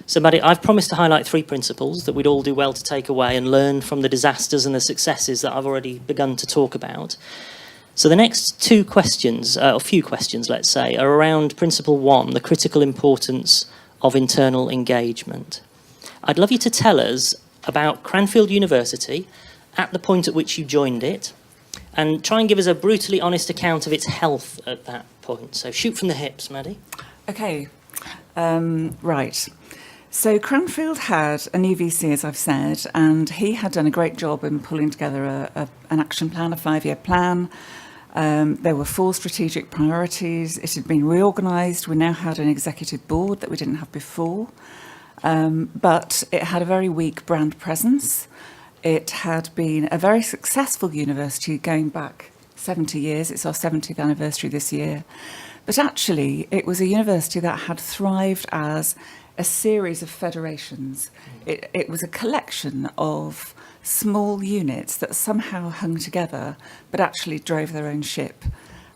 So, Maddie, I've promised to highlight 3 principles that we'd all do well to take away and learn from the disasters and the successes that I've already begun to talk about. So the next 2 questions, or few questions, let's say, are around Principle 1, the critical importance of internal engagement. I'd love you to tell us about Cranfield University at the point at which you joined it, and try and give us a brutally honest account of its health at that point. So shoot from the hips, Maddie. Okay, right. So Cranfield had a new VC, as I've said, and he had done a great job in pulling together an action plan, a 5-year plan. There were 4 strategic priorities. It had been reorganised. We now had an executive board that we didn't have before, but it had a very weak brand presence. It had been a very successful university going back 70 years. It's our 70th anniversary this year. But actually, it was a university that had thrived as a series of federations. It was a collection of small units that somehow hung together, but actually drove their own ship.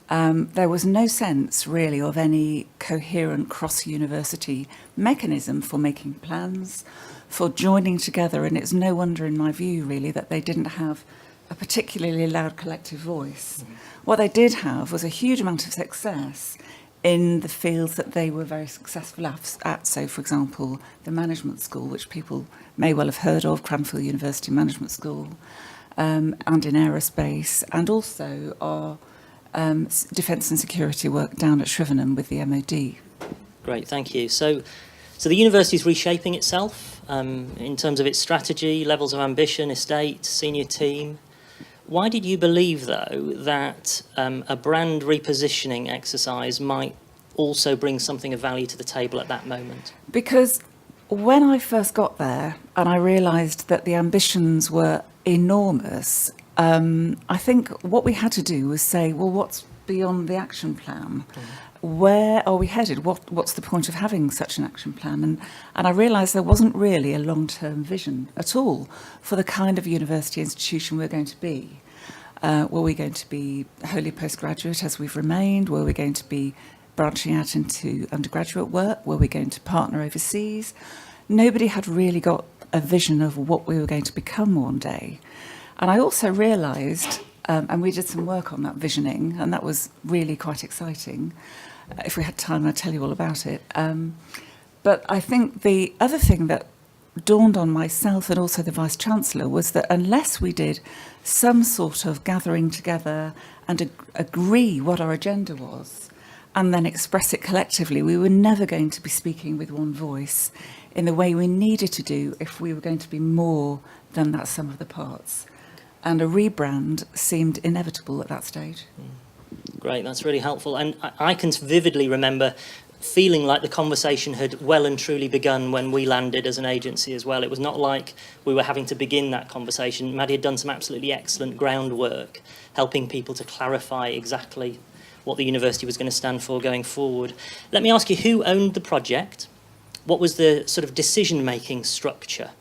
There was no sense, really, of any coherent cross-university mechanism for making plans, for joining together, and it's no wonder, in my view, really, that they didn't have a particularly loud collective voice. What they did have was a huge amount of success in the fields that they were very successful at. So, for example, the management school, which people may well have heard of, Cranfield University Management School, and in aerospace, and also our defence and security work down at Shrivenham with the MOD. Great, thank you. So the university is reshaping itself in terms of its strategy, levels of ambition, estate, senior team. Why did you believe, though, that a brand repositioning exercise might also bring something of value to the table at that moment? Because when I first got there and I realised that the ambitions were enormous, I think what we had to do was say, well, what's beyond the action plan? Where are we headed? What's the point of having such an action plan? And I realised there wasn't really a long-term vision at all for the kind of university institution we're going to be. Were we going to be wholly postgraduate as we've remained? Were we going to be branching out into undergraduate work? Were we going to partner overseas? Nobody had really got a vision of what we were going to become one day. And I also realised, and we did some work on that visioning, and that was really quite exciting. If we had time, I'd tell you all about it. But I think the other thing that dawned on myself and also the Vice-Chancellor was that unless we did some sort of gathering together and agree what our agenda was and then express it collectively, we were never going to be speaking with one voice in the way we needed to do if we were going to be more than that sum of the parts. And a rebrand seemed inevitable at that stage. Great, that's really helpful. And I can vividly remember feeling like the conversation had well and truly begun when we landed as an agency as well. It was not like we were having to begin that conversation. Maddie had done some absolutely excellent groundwork, helping people to clarify exactly what the university was going to stand for going forward. Let me ask you, who owned the project? What was the sort of decision-making structure?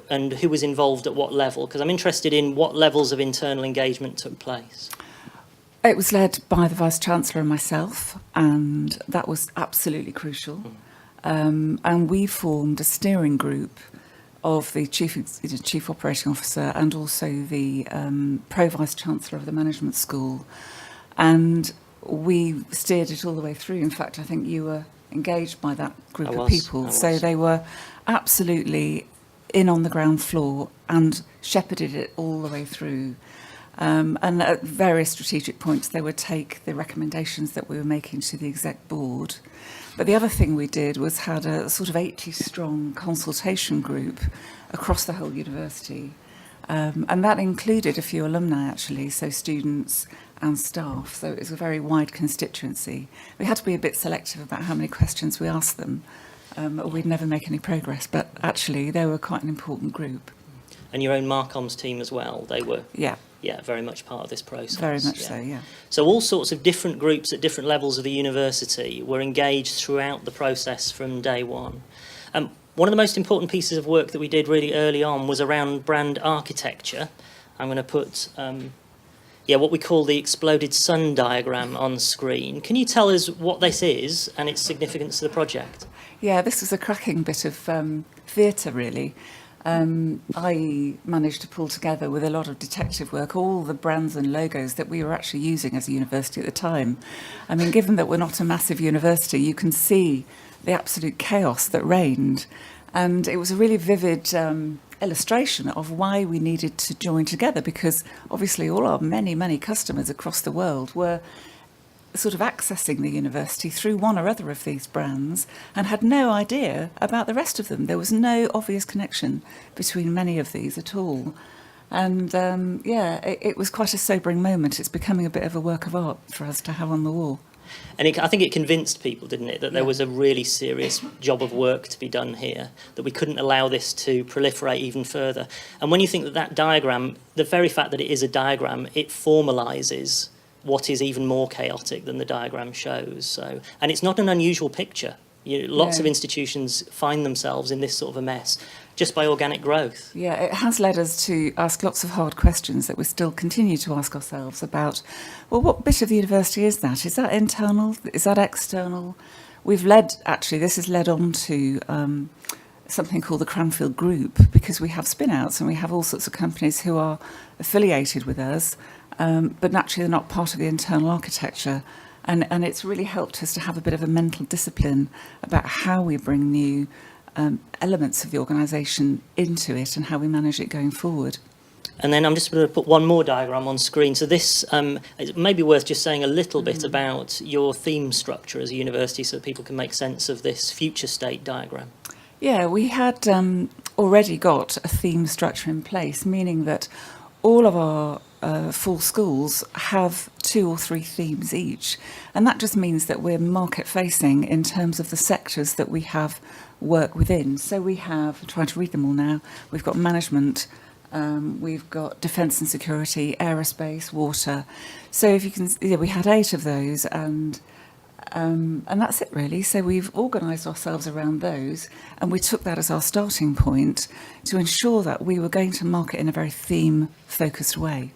And who was involved at what level? Because I'm interested in what levels of internal engagement took place. It was led by the Vice-Chancellor and myself, and that was absolutely crucial. And we formed a steering group of the Chief Operating Officer and also the Pro-Vice-Chancellor of the Management School. And we steered it all the way through. In fact, I think you were engaged by that group of people. So they were absolutely in on the ground floor and shepherded it all the way through. And at various strategic points, they would take the recommendations that we were making to the exec board. But the other thing we did was had a sort of 80-strong consultation group across the whole university. And that included a few alumni, actually, so students and staff. So it was a very wide constituency. We had to be a bit selective about how many questions we asked them. Or we'd never make any progress, but actually they were quite an important group. And your own Marcoms team as well, they were very much part of this process. Very much so, yeah. So all sorts of different groups at different levels of the university were engaged throughout the process from day one. One of the most important pieces of work that we did really early on was around brand architecture. I'm going to put what we call the exploded sun diagram on screen. Can you tell us what this is and its significance to the project? Yeah, this was a cracking bit of theatre, really. I managed to pull together with a lot of detective work all the brands and logos that we were actually using as a university at the time. I mean, given that we're not a massive university, you can see the absolute chaos that reigned. And it was a really vivid illustration of why we needed to join together, because obviously all our many, many customers across the world were sort of accessing the university through one or other of these brands and had no idea about the rest of them. There was no obvious connection between many of these at all. And it was quite a sobering moment. It's becoming a bit of a work of art for us to have on the wall. And I think it convinced people, didn't it, that there Yeah. was a really serious job of work to be done here, that we couldn't allow this to proliferate even further. And when you think that that diagram, the very fact that it is a diagram, it formalises what is even more chaotic than the diagram shows. So, and it's not an unusual picture. Lots No. of institutions find themselves in this sort of a mess just by organic growth. Yeah, it has led us to ask lots of hard questions that we still continue to ask ourselves about, well, what bit of the university is that? Is that internal? Is that external? This has led on to something called the Cranfield Group, because we have spin-outs and we have all sorts of companies who are affiliated with us, but naturally they're not part of the internal architecture. And it's really helped us to have a bit of a mental discipline about how we bring new elements of the organisation into it and how we manage it going forward. And then I'm just going to put one more diagram on screen. So this, it may be worth just saying a little bit about your theme structure as a university so that people can make sense of this future state diagram. Yeah, we had already got a theme structure in place, meaning that all of our full schools have 2 or 3 themes each. And that just means that we're market facing in terms of the sectors that we have work within. So we have, I'm trying to read them all now, we've got management, we've got defence and security, aerospace, water. So if you can, we had 8 of those, and that's it really. So we've organised ourselves around those, and we took that as our starting point to ensure that we were going to market in a very theme-focused way.